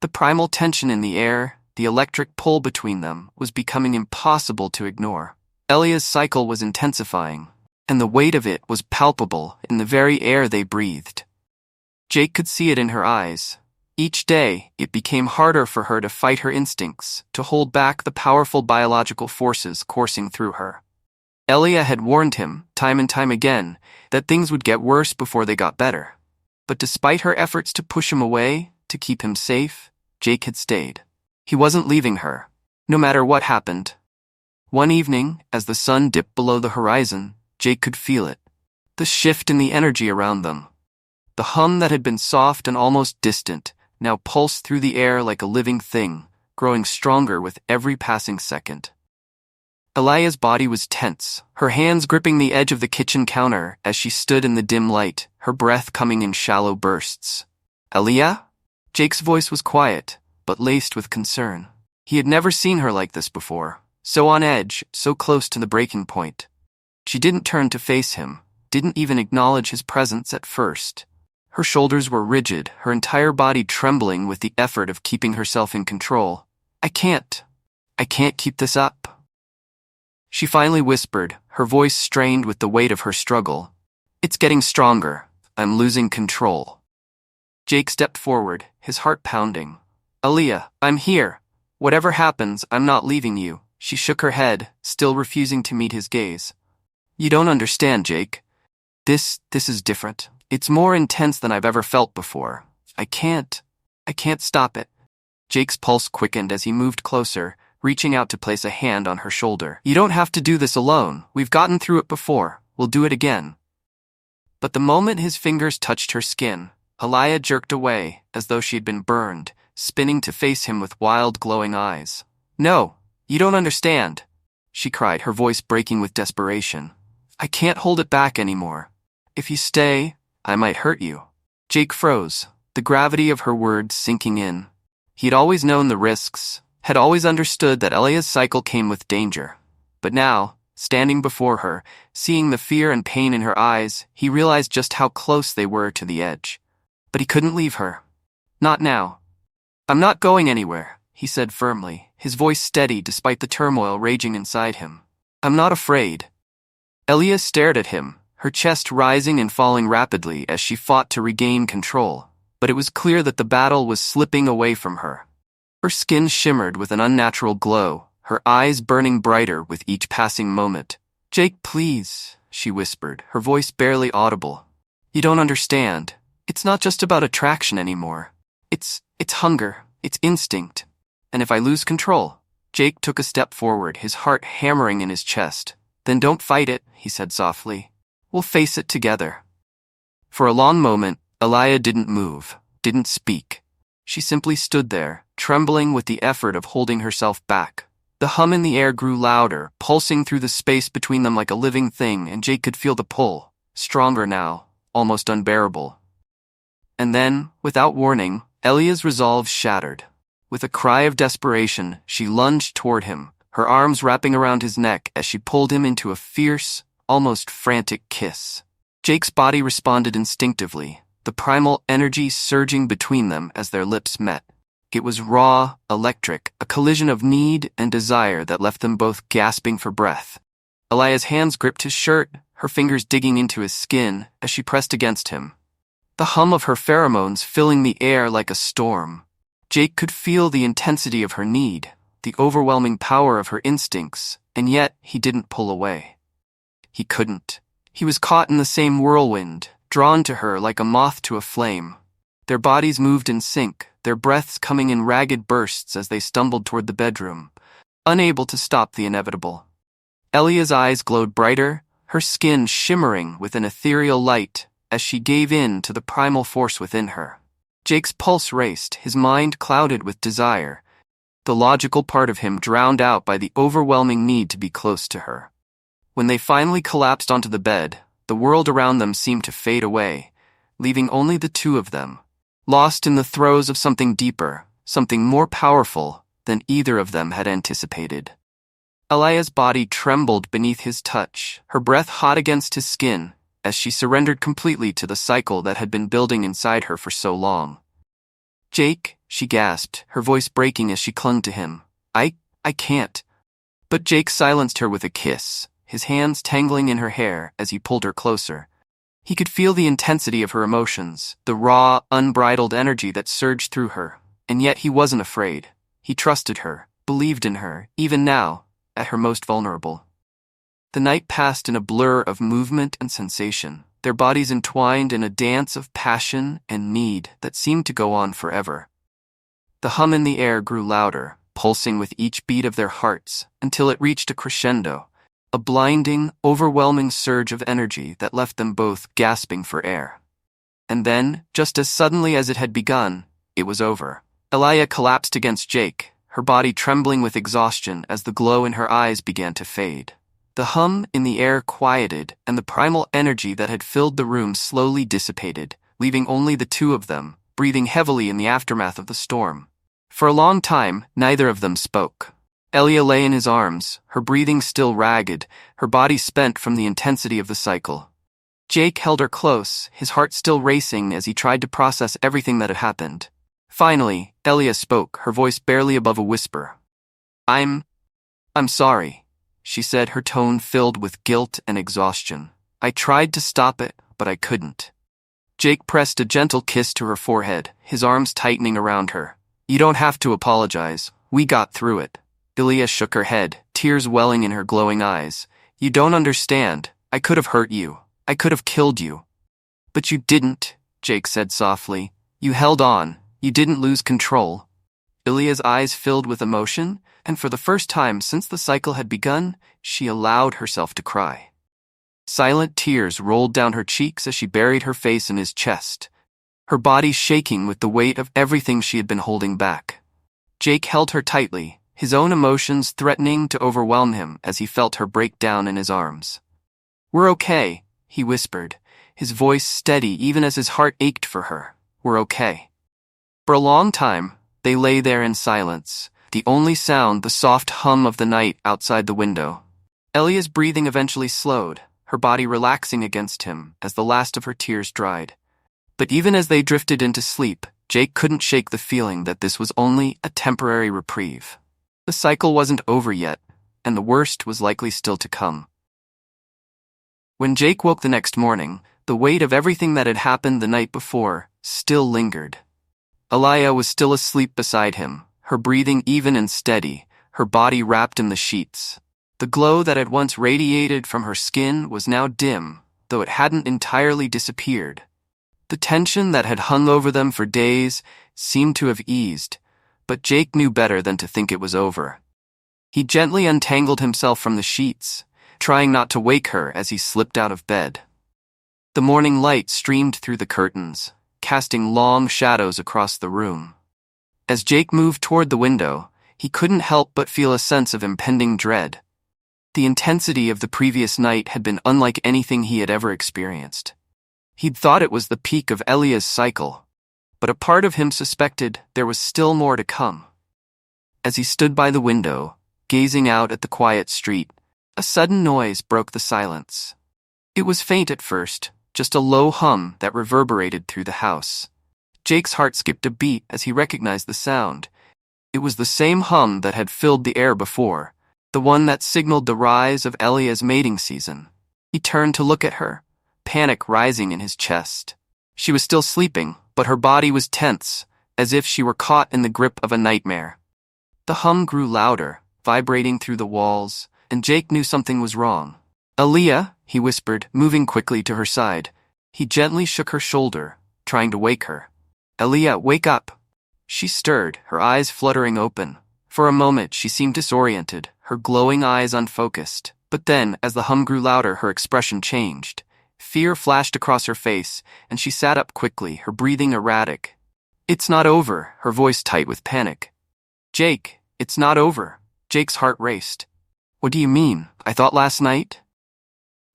The primal tension in the air, the electric pull between them, was becoming impossible to ignore. Elia's cycle was intensifying, and the weight of it was palpable in the very air they breathed. Jake could see it in her eyes. Each day, it became harder for her to fight her instincts, to hold back the powerful biological forces coursing through her. Elia had warned him, time and time again, that things would get worse before they got better. But despite her efforts to push him away, to keep him safe, Jake had stayed. He wasn't leaving her, no matter what happened. One evening, as the sun dipped below the horizon, Jake could feel it. The shift in the energy around them. The hum that had been soft and almost distant now pulsed through the air like a living thing, growing stronger with every passing second. Elia's body was tense, her hands gripping the edge of the kitchen counter as she stood in the dim light, her breath coming in shallow bursts. "Elia?" Jake's voice was quiet, but laced with concern. He had never seen her like this before, so on edge, so close to the breaking point. She didn't turn to face him, didn't even acknowledge his presence at first. Her shoulders were rigid, her entire body trembling with the effort of keeping herself in control. I can't keep this up." She finally whispered, her voice strained with the weight of her struggle. "It's getting stronger. I'm losing control." Jake stepped forward, his heart pounding. "Elia, I'm here. Whatever happens, I'm not leaving you." She shook her head, still refusing to meet his gaze. "You don't understand, Jake. This is different. It's more intense than I've ever felt before. I can't stop it." Jake's pulse quickened as he moved closer, reaching out to place a hand on her shoulder. "You don't have to do this alone. We've gotten through it before. We'll do it again." But the moment his fingers touched her skin, Elia jerked away, as though she had been burned, spinning to face him with wild, glowing eyes. "No, you don't understand." she cried, her voice breaking with desperation. I can't hold it back anymore. If you stay, I might hurt you. Jake froze, the gravity of her words sinking in. He'd always known the risks, had always understood that Elia's cycle came with danger. But now, standing before her, seeing the fear and pain in her eyes, he realized just how close they were to the edge. But he couldn't leave her. Not now. I'm not going anywhere, he said firmly, his voice steady despite the turmoil raging inside him. I'm not afraid. Elia stared at him, her chest rising and falling rapidly as she fought to regain control, but it was clear that the battle was slipping away from her. Her skin shimmered with an unnatural glow, her eyes burning brighter with each passing moment. Jake, please, she whispered, her voice barely audible. You don't understand. It's not just about attraction anymore. It's hunger, it's instinct. And if I lose control, Jake took a step forward, his heart hammering in his chest. Then don't fight it, he said softly. We'll face it together. For a long moment, Elia didn't move, didn't speak. She simply stood there, trembling with the effort of holding herself back. The hum in the air grew louder, pulsing through the space between them like a living thing, and Jake could feel the pull, stronger now, almost unbearable. And then, without warning, Elia's resolve shattered. With a cry of desperation, she lunged toward him, her arms wrapping around his neck as she pulled him into a fierce, almost frantic kiss. Jake's body responded instinctively, the primal energy surging between them as their lips met. It was raw, electric, a collision of need and desire that left them both gasping for breath. Elia's hands gripped his shirt, her fingers digging into his skin as she pressed against him. The hum of her pheromones filling the air like a storm. Jake could feel the intensity of her need, the overwhelming power of her instincts, and yet he didn't pull away. He couldn't. He was caught in the same whirlwind, drawn to her like a moth to a flame. Their bodies moved in sync, their breaths coming in ragged bursts as they stumbled toward the bedroom, unable to stop the inevitable. Elia's eyes glowed brighter, her skin shimmering with an ethereal light as she gave in to the primal force within her. Jake's pulse raced, his mind clouded with desire, the logical part of him drowned out by the overwhelming need to be close to her. When they finally collapsed onto the bed, the world around them seemed to fade away, leaving only the two of them, lost in the throes of something deeper, something more powerful than either of them had anticipated. Elia's body trembled beneath his touch, her breath hot against his skin, as she surrendered completely to the cycle that had been building inside her for so long. Jake, she gasped, her voice breaking as she clung to him. I can't. But Jake silenced her with a kiss, his hands tangling in her hair as he pulled her closer. He could feel the intensity of her emotions, the raw, unbridled energy that surged through her, and yet he wasn't afraid. He trusted her, believed in her, even now, at her most vulnerable. The night passed in a blur of movement and sensation, their bodies entwined in a dance of passion and need that seemed to go on forever. The hum in the air grew louder, pulsing with each beat of their hearts, until it reached a crescendo, a blinding, overwhelming surge of energy that left them both gasping for air. And then, just as suddenly as it had begun, it was over. Elia collapsed against Jake, her body trembling with exhaustion as the glow in her eyes began to fade. The hum in the air quieted, and the primal energy that had filled the room slowly dissipated, leaving only the two of them, breathing heavily in the aftermath of the storm. For a long time, neither of them spoke. Elia lay in his arms, her breathing still ragged, her body spent from the intensity of the cycle. Jake held her close, his heart still racing as he tried to process everything that had happened. Finally, Elia spoke, her voice barely above a whisper. I'm sorry, she said, her tone filled with guilt and exhaustion. I tried to stop it, but I couldn't. Jake pressed a gentle kiss to her forehead, his arms tightening around her. You don't have to apologize. We got through it. Elia shook her head, tears welling in her glowing eyes. You don't understand. I could have hurt you. I could have killed you. But you didn't, Jake said softly. You held on. You didn't lose control. Elia's eyes filled with emotion, and for the first time since the cycle had begun, she allowed herself to cry. Silent tears rolled down her cheeks as she buried her face in his chest, her body shaking with the weight of everything she had been holding back. Jake held her tightly, his own emotions threatening to overwhelm him as he felt her break down in his arms. "We're okay," he whispered, his voice steady even as his heart ached for her. "We're okay." For a long time, they lay there in silence, the only sound the soft hum of the night outside the window. Elia's breathing eventually slowed, her body relaxing against him as the last of her tears dried. But even as they drifted into sleep, Jake couldn't shake the feeling that this was only a temporary reprieve. The cycle wasn't over yet, and the worst was likely still to come. When Jake woke the next morning, the weight of everything that had happened the night before still lingered. Elia was still asleep beside him, her breathing even and steady, her body wrapped in the sheets. The glow that had once radiated from her skin was now dim, though it hadn't entirely disappeared. The tension that had hung over them for days seemed to have eased, but Jake knew better than to think it was over. He gently untangled himself from the sheets, trying not to wake her as he slipped out of bed. The morning light streamed through the curtains, casting long shadows across the room. As Jake moved toward the window, he couldn't help but feel a sense of impending dread. The intensity of the previous night had been unlike anything he had ever experienced. He'd thought it was the peak of Elia's cycle, but a part of him suspected there was still more to come. As he stood by the window, gazing out at the quiet street, a sudden noise broke the silence. It was faint at first, just a low hum that reverberated through the house. Jake's heart skipped a beat as he recognized the sound. It was the same hum that had filled the air before, the one that signaled the rise of Elia's mating season. He turned to look at her, panic rising in his chest. She was still sleeping, but her body was tense, as if she were caught in the grip of a nightmare. The hum grew louder, vibrating through the walls, and Jake knew something was wrong. "Elia," he whispered, moving quickly to her side. He gently shook her shoulder, trying to wake her. "Elia, wake up." She stirred, her eyes fluttering open. For a moment she seemed disoriented, her glowing eyes unfocused. But then, as the hum grew louder, her expression changed. Fear flashed across her face, and she sat up quickly, her breathing erratic. "It's not over," her voice tight with panic. "Jake, it's not over." Jake's heart raced. "What do you mean? I thought last night?"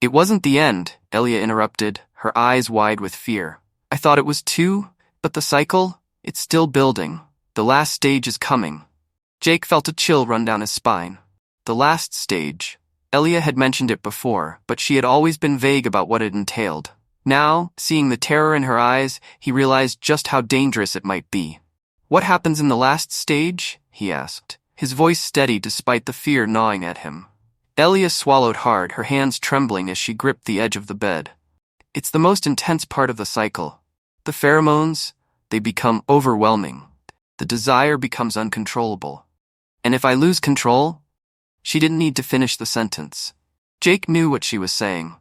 "It wasn't the end," Elia interrupted, her eyes wide with fear. "I thought it was too, but the cycle, it's still building. The last stage is coming." Jake felt a chill run down his spine. The last stage. Elia had mentioned it before, but she had always been vague about what it entailed. Now, seeing the terror in her eyes, he realized just how dangerous it might be. "What happens in the last stage?" he asked, his voice steady despite the fear gnawing at him. Elia swallowed hard, her hands trembling as she gripped the edge of the bed. "It's the most intense part of the cycle. The pheromones, they become overwhelming. The desire becomes uncontrollable. And if I lose control..." She didn't need to finish the sentence. Jake knew what she was saying.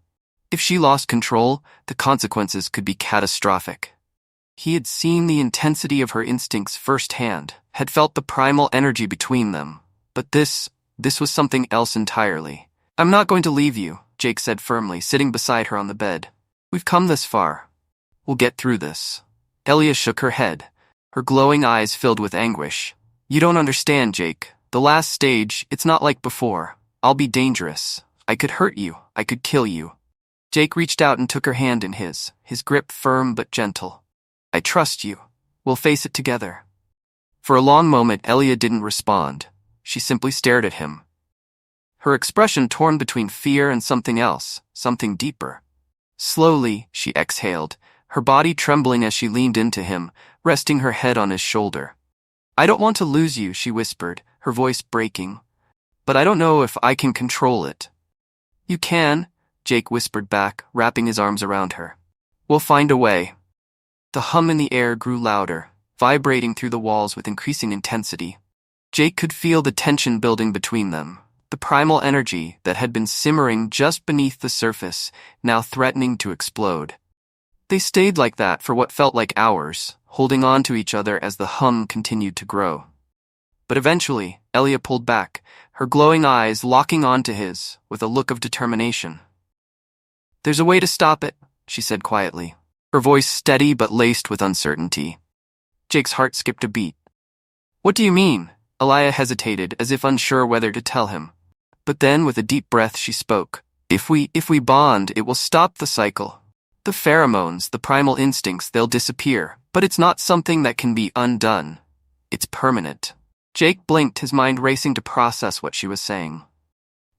If she lost control, the consequences could be catastrophic. He had seen the intensity of her instincts firsthand, had felt the primal energy between them. But this was something else entirely. "I'm not going to leave you," Jake said firmly, sitting beside her on the bed. "We've come this far. We'll get through this." Elia shook her head, her glowing eyes filled with anguish. "You don't understand, Jake. The last stage, it's not like before. I'll be dangerous. I could hurt you. I could kill you." Jake reached out and took her hand in his grip firm but gentle. "I trust you. We'll face it together." For a long moment, Elia didn't respond. She simply stared at him. Her expression torn between fear and something else, something deeper. Slowly, she exhaled, her body trembling as she leaned into him, resting her head on his shoulder. "I don't want to lose you," she whispered, her voice breaking. "But I don't know if I can control it." "You can," Jake whispered back, wrapping his arms around her. "We'll find a way." The hum in the air grew louder, vibrating through the walls with increasing intensity. Jake could feel the tension building between them, the primal energy that had been simmering just beneath the surface, now threatening to explode. They stayed like that for what felt like hours, holding on to each other as the hum continued to grow. But eventually, Elia pulled back, her glowing eyes locking onto his with a look of determination. "There's a way to stop it," she said quietly, her voice steady but laced with uncertainty. Jake's heart skipped a beat. "What do you mean?" Elia hesitated, as if unsure whether to tell him. But then, with a deep breath, she spoke. If we bond, it will stop the cycle. The pheromones, the primal instincts, they'll disappear. But it's not something that can be undone. It's permanent. Jake blinked, his mind racing to process what she was saying.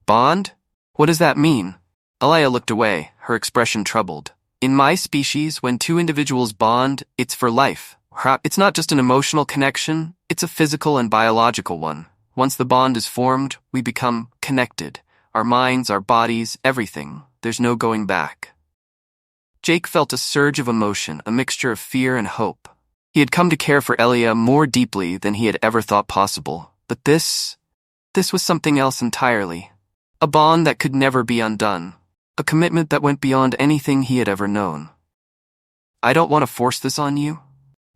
Bond? What does that mean? Elia looked away, her expression troubled. In my species, when two individuals bond, it's for life. It's not just an emotional connection, it's a physical and biological one. Once the bond is formed, we become connected. Our minds, our bodies, everything. There's no going back. Jake felt a surge of emotion, a mixture of fear and hope. He had come to care for Elia more deeply than he had ever thought possible. But this was something else entirely. A bond that could never be undone. A commitment that went beyond anything he had ever known. I don't want to force this on you,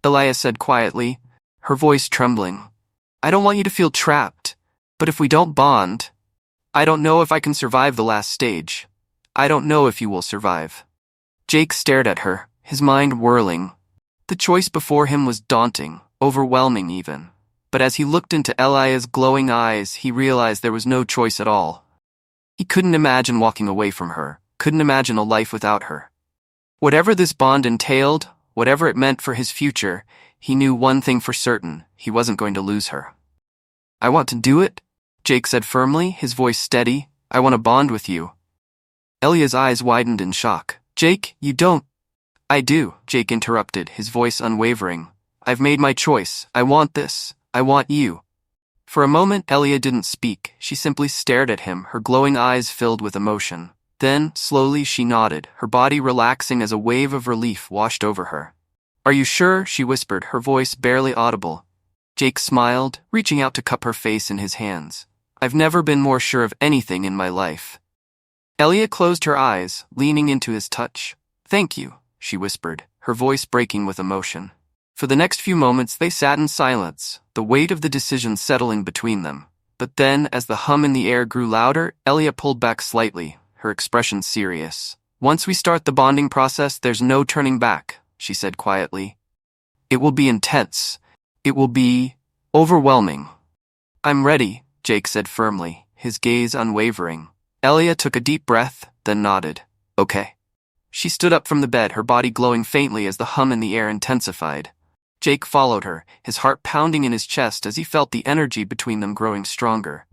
Elia said quietly, her voice trembling. I don't want you to feel trapped, but if we don't bond, I don't know if I can survive the last stage. I don't know if you will survive. Jake stared at her, his mind whirling. The choice before him was daunting, overwhelming even. But as he looked into Elia's glowing eyes, he realized there was no choice at all. He couldn't imagine walking away from her, couldn't imagine a life without her. Whatever this bond entailed, whatever it meant for his future, he knew one thing for certain: he wasn't going to lose her. I want to do it, Jake said firmly, his voice steady. I want to bond with you. Elia's eyes widened in shock. Jake, you don't. I do, Jake interrupted, his voice unwavering. I've made my choice. I want this. I want you. For a moment, Elia didn't speak. She simply stared at him, her glowing eyes filled with emotion. Then, slowly, she nodded, her body relaxing as a wave of relief washed over her. Are you sure? She whispered, her voice barely audible. Jake smiled, reaching out to cup her face in his hands. I've never been more sure of anything in my life. Elia closed her eyes, leaning into his touch. Thank you, she whispered, her voice breaking with emotion. For the next few moments they sat in silence, the weight of the decision settling between them. But then, as the hum in the air grew louder, Elia pulled back slightly, her expression serious. Once we start the bonding process, there's no turning back, she said quietly. It will be intense. It will be overwhelming. I'm ready, Jake said firmly, his gaze unwavering. Elia took a deep breath, then nodded. Okay. She stood up from the bed, her body glowing faintly as the hum in the air intensified. Jake followed her, his heart pounding in his chest as he felt the energy between them growing stronger.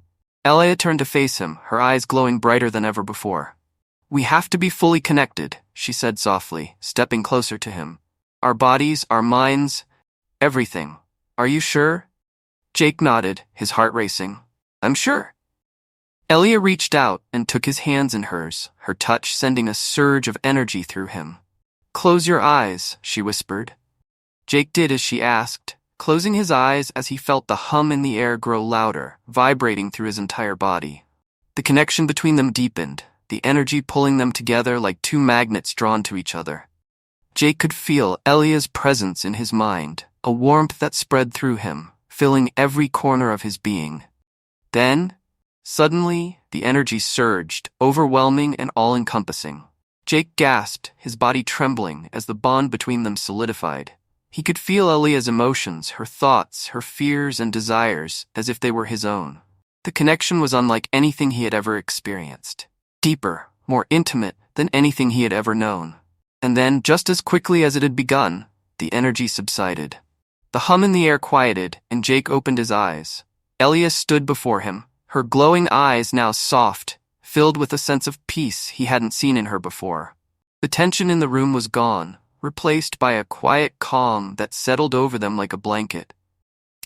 Elia turned to face him, her eyes glowing brighter than ever before. We have to be fully connected, she said softly, stepping closer to him. Our bodies, our minds, everything. Are you sure? Jake nodded, his heart racing. I'm sure. Elia reached out and took his hands in hers, her touch sending a surge of energy through him. Close your eyes, she whispered. Jake did as she asked, closing his eyes as he felt the hum in the air grow louder, vibrating through his entire body. The connection between them deepened, the energy pulling them together like two magnets drawn to each other. Jake could feel Elia's presence in his mind, a warmth that spread through him, filling every corner of his being. Then, suddenly, the energy surged, overwhelming and all-encompassing. Jake gasped, his body trembling as the bond between them solidified. He could feel Elia's emotions, her thoughts, her fears and desires, as if they were his own. The connection was unlike anything he had ever experienced. Deeper, more intimate than anything he had ever known. And then, just as quickly as it had begun, the energy subsided. The hum in the air quieted, and Jake opened his eyes. Elia stood before him, her glowing eyes now soft, filled with a sense of peace he hadn't seen in her before. The tension in the room was gone, replaced by a quiet calm that settled over them like a blanket.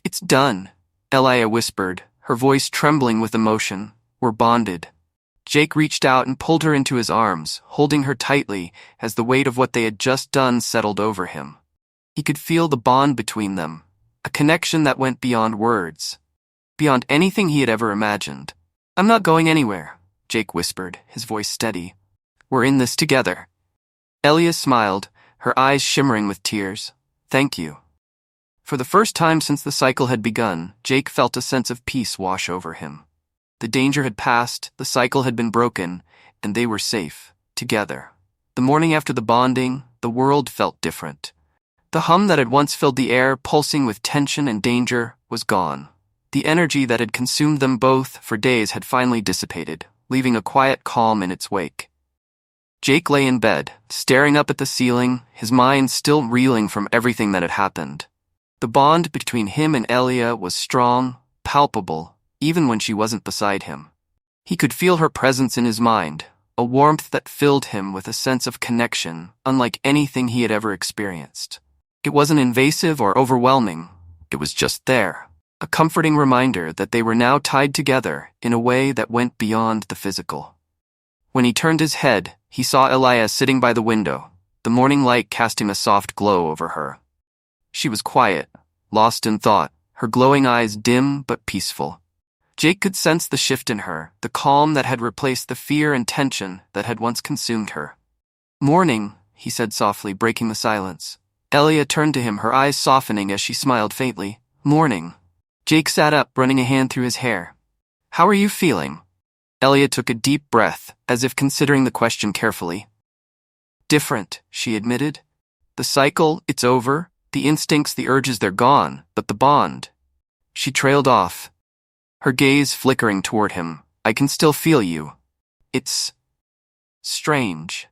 It's done, Elia whispered, her voice trembling with emotion. We're bonded. Jake reached out and pulled her into his arms, holding her tightly as the weight of what they had just done settled over him. He could feel the bond between them, a connection that went beyond words, beyond anything he had ever imagined. I'm not going anywhere, Jake whispered, his voice steady. We're in this together. Elia smiled, her eyes shimmering with tears. Thank you. For the first time since the cycle had begun, Jake felt a sense of peace wash over him. The danger had passed, the cycle had been broken, and they were safe, together. The morning after the bonding, the world felt different. The hum that had once filled the air, pulsing with tension and danger, was gone. The energy that had consumed them both for days had finally dissipated, leaving a quiet calm in its wake. Jake lay in bed, staring up at the ceiling, his mind still reeling from everything that had happened. The bond between him and Elia was strong, palpable, even when she wasn't beside him. He could feel her presence in his mind, a warmth that filled him with a sense of connection unlike anything he had ever experienced. It wasn't invasive or overwhelming, it was just there, a comforting reminder that they were now tied together in a way that went beyond the physical. When he turned his head, he saw Elia sitting by the window, the morning light casting a soft glow over her. She was quiet, lost in thought, her glowing eyes dim but peaceful. Jake could sense the shift in her, the calm that had replaced the fear and tension that had once consumed her. "Morning," he said softly, breaking the silence. Elia turned to him, her eyes softening as she smiled faintly. "Morning." Jake sat up, running a hand through his hair. "How are you feeling?" Elia took a deep breath, as if considering the question carefully. "Different," she admitted. "The cycle, it's over. The instincts, the urges, they're gone. But the bond." She trailed off, her gaze flickering toward him. "I can still feel you. It's strange."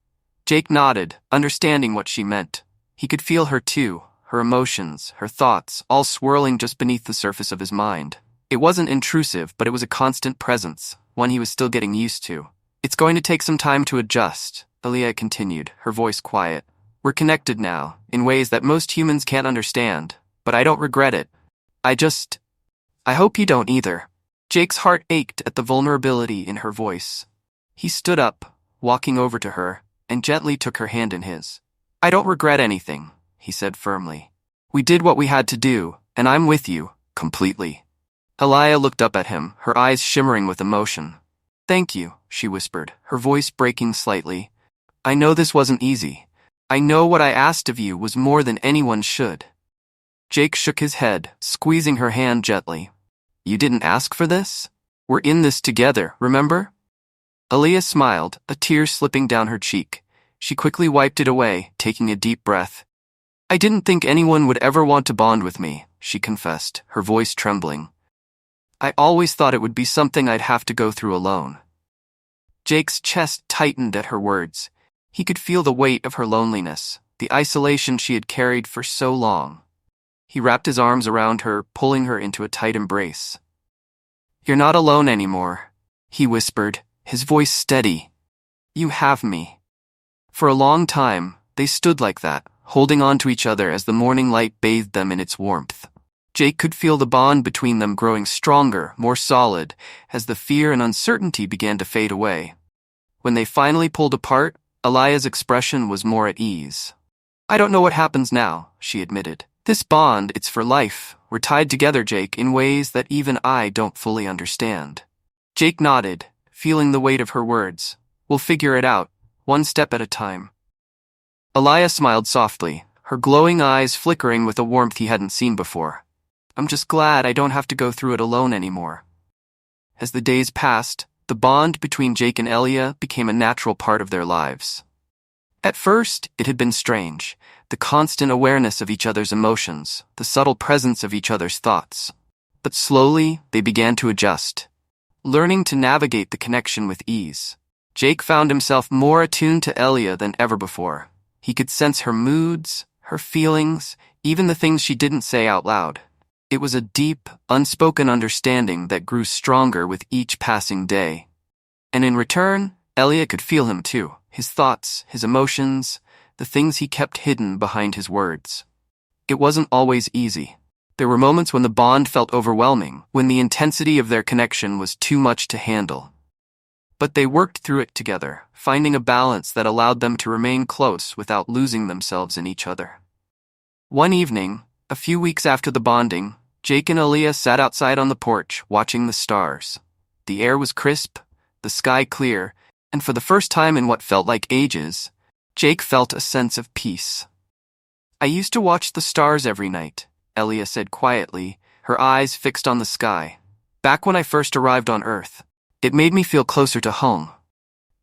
Jake nodded, understanding what she meant. He could feel her too, her emotions, her thoughts, all swirling just beneath the surface of his mind. It wasn't intrusive, but it was a constant presence, one he was still getting used to. "It's going to take some time to adjust," Elia continued, her voice quiet. "We're connected now, in ways that most humans can't understand, but I don't regret it. I hope you don't either." Jake's heart ached at the vulnerability in her voice. He stood up, walking over to her, and gently took her hand in his. "I don't regret anything," he said firmly. "We did what we had to do, and I'm with you, completely." Elia looked up at him, her eyes shimmering with emotion. "Thank you," she whispered, her voice breaking slightly. "I know this wasn't easy. I know what I asked of you was more than anyone should." Jake shook his head, squeezing her hand gently. "You didn't ask for this? We're in this together, remember?" Elia smiled, a tear slipping down her cheek. She quickly wiped it away, taking a deep breath. "I didn't think anyone would ever want to bond with me," she confessed, her voice trembling. "I always thought it would be something I'd have to go through alone." Jake's chest tightened at her words. He could feel the weight of her loneliness, the isolation she had carried for so long. He wrapped his arms around her, pulling her into a tight embrace. "You're not alone anymore," he whispered, his voice steady. "You have me." For a long time, they stood like that, holding on to each other as the morning light bathed them in its warmth. Jake could feel the bond between them growing stronger, more solid, as the fear and uncertainty began to fade away. When they finally pulled apart, Elia's expression was more at ease. "I don't know what happens now," she admitted. "This bond, it's for life. We're tied together, Jake, in ways that even I don't fully understand." Jake nodded, feeling the weight of her words. "We'll figure it out, one step at a time." Elia smiled softly, her glowing eyes flickering with a warmth he hadn't seen before. "I'm just glad I don't have to go through it alone anymore." As the days passed, the bond between Jake and Elia became a natural part of their lives. At first, it had been strange, the constant awareness of each other's emotions, the subtle presence of each other's thoughts. But slowly, they began to adjust, learning to navigate the connection with ease. Jake found himself more attuned to Elia than ever before. He could sense her moods, her feelings, even the things she didn't say out loud. It was a deep, unspoken understanding that grew stronger with each passing day. And in return, Elia could feel him too, his thoughts, his emotions, the things he kept hidden behind his words. It wasn't always easy. There were moments when the bond felt overwhelming, when the intensity of their connection was too much to handle. But they worked through it together, finding a balance that allowed them to remain close without losing themselves in each other. One evening, a few weeks after the bonding, Jake and Elia sat outside on the porch, watching the stars. The air was crisp, the sky clear, and for the first time in what felt like ages, Jake felt a sense of peace. "I used to watch the stars every night," Elia said quietly, her eyes fixed on the sky. "Back when I first arrived on Earth, it made me feel closer to home."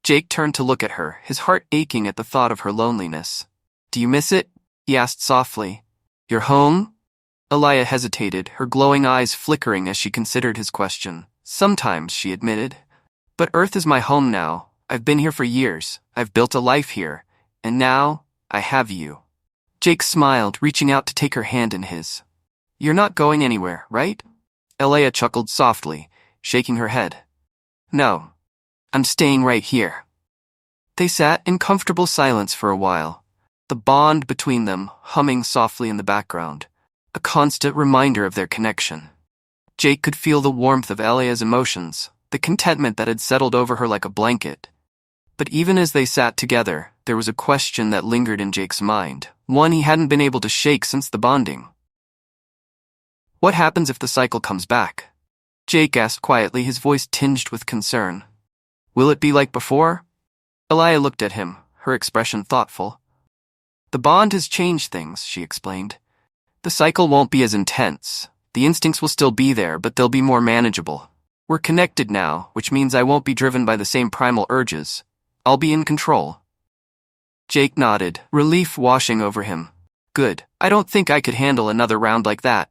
Jake turned to look at her, his heart aching at the thought of her loneliness. "Do you miss it?" he asked softly. "Your home?" Elia hesitated, her glowing eyes flickering as she considered his question. Sometimes, she admitted. But Earth is my home now. I've been here for years. I've built a life here. And now, I have you. Jake smiled, reaching out to take her hand in his. You're not going anywhere, right? Elia chuckled softly, shaking her head. No. I'm staying right here. They sat in comfortable silence for a while, the bond between them humming softly in the background, a constant reminder of their connection. Jake could feel the warmth of Elia's emotions, the contentment that had settled over her like a blanket. But even as they sat together, there was a question that lingered in Jake's mind, one he hadn't been able to shake since the bonding. What happens if the cycle comes back? Jake asked quietly, his voice tinged with concern. Will it be like before? Elia looked at him, her expression thoughtful. The bond has changed things, she explained. The cycle won't be as intense. The instincts will still be there, but they'll be more manageable. We're connected now, which means I won't be driven by the same primal urges. I'll be in control. Jake nodded, relief washing over him. Good. I don't think I could handle another round like that.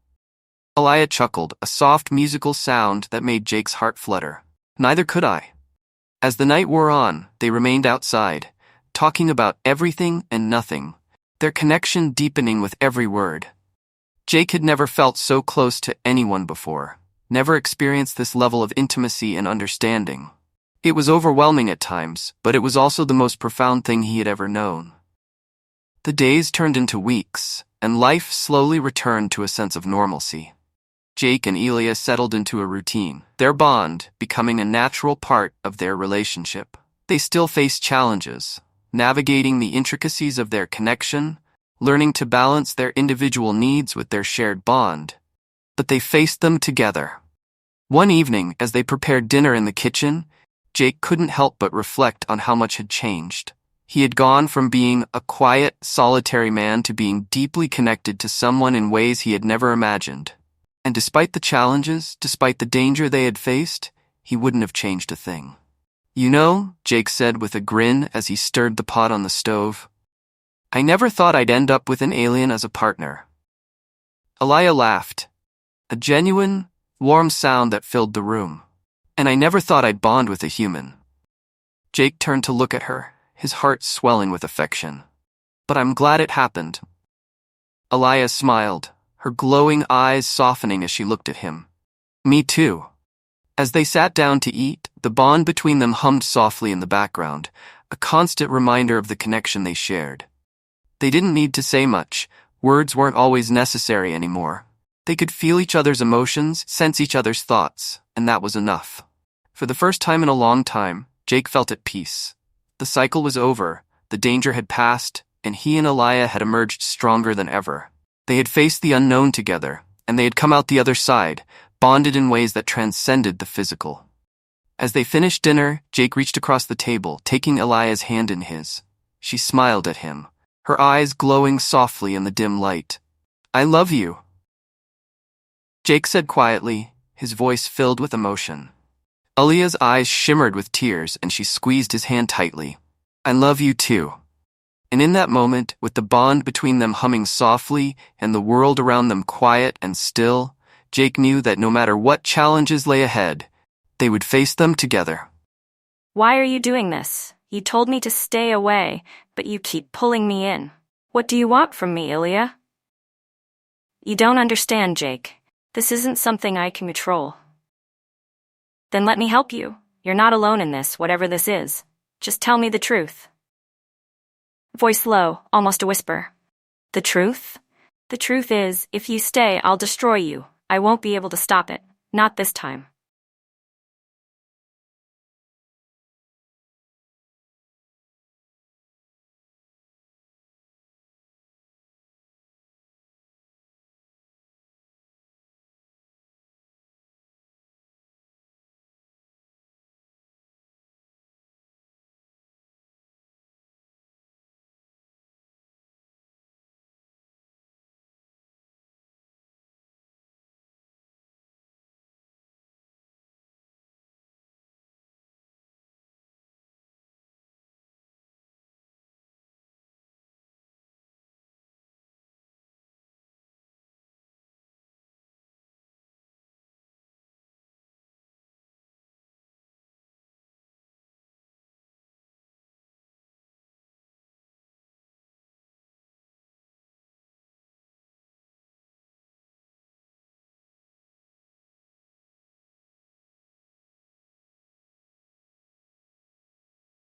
Elia chuckled, a soft musical sound that made Jake's heart flutter. Neither could I. As the night wore on, they remained outside, talking about everything and nothing, their connection deepening with every word. Jake had never felt so close to anyone before, never experienced this level of intimacy and understanding. It was overwhelming at times, but it was also the most profound thing he had ever known. The days turned into weeks, and life slowly returned to a sense of normalcy. Jake and Elia settled into a routine, their bond becoming a natural part of their relationship. They still faced challenges, navigating the intricacies of their connection, learning to balance their individual needs with their shared bond. But they faced them together. One evening, as they prepared dinner in the kitchen, Jake couldn't help but reflect on how much had changed. He had gone from being a quiet, solitary man to being deeply connected to someone in ways he had never imagined. And despite the challenges, despite the danger they had faced, he wouldn't have changed a thing. You know, Jake said with a grin as he stirred the pot on the stove, I never thought I'd end up with an alien as a partner. Elia laughed, a genuine, warm sound that filled the room. And I never thought I'd bond with a human. Jake turned to look at her, his heart swelling with affection. But I'm glad it happened. Elia smiled, her glowing eyes softening as she looked at him. Me too. As they sat down to eat, the bond between them hummed softly in the background, a constant reminder of the connection they shared. They didn't need to say much. Words weren't always necessary anymore. They could feel each other's emotions, sense each other's thoughts, and that was enough. For the first time in a long time, Jake felt at peace. The cycle was over, the danger had passed, and he and Elia had emerged stronger than ever. They had faced the unknown together, and they had come out the other side, bonded in ways that transcended the physical. As they finished dinner, Jake reached across the table, taking Elia's hand in his. She smiled at him, her eyes glowing softly in the dim light. I love you. Jake said quietly, his voice filled with emotion. Elia's eyes shimmered with tears and she squeezed his hand tightly. I love you too. And in that moment, with the bond between them humming softly and the world around them quiet and still, Jake knew that no matter what challenges lay ahead, they would face them together. Why are you doing this? You told me to stay away, but you keep pulling me in. What do you want from me, Elia? You don't understand, Jake. This isn't something I can control. Then let me help you. You're not alone in this, whatever this is. Just tell me the truth. Voice low, almost a whisper. The truth? The truth is, if you stay, I'll destroy you. I won't be able to stop it. Not this time.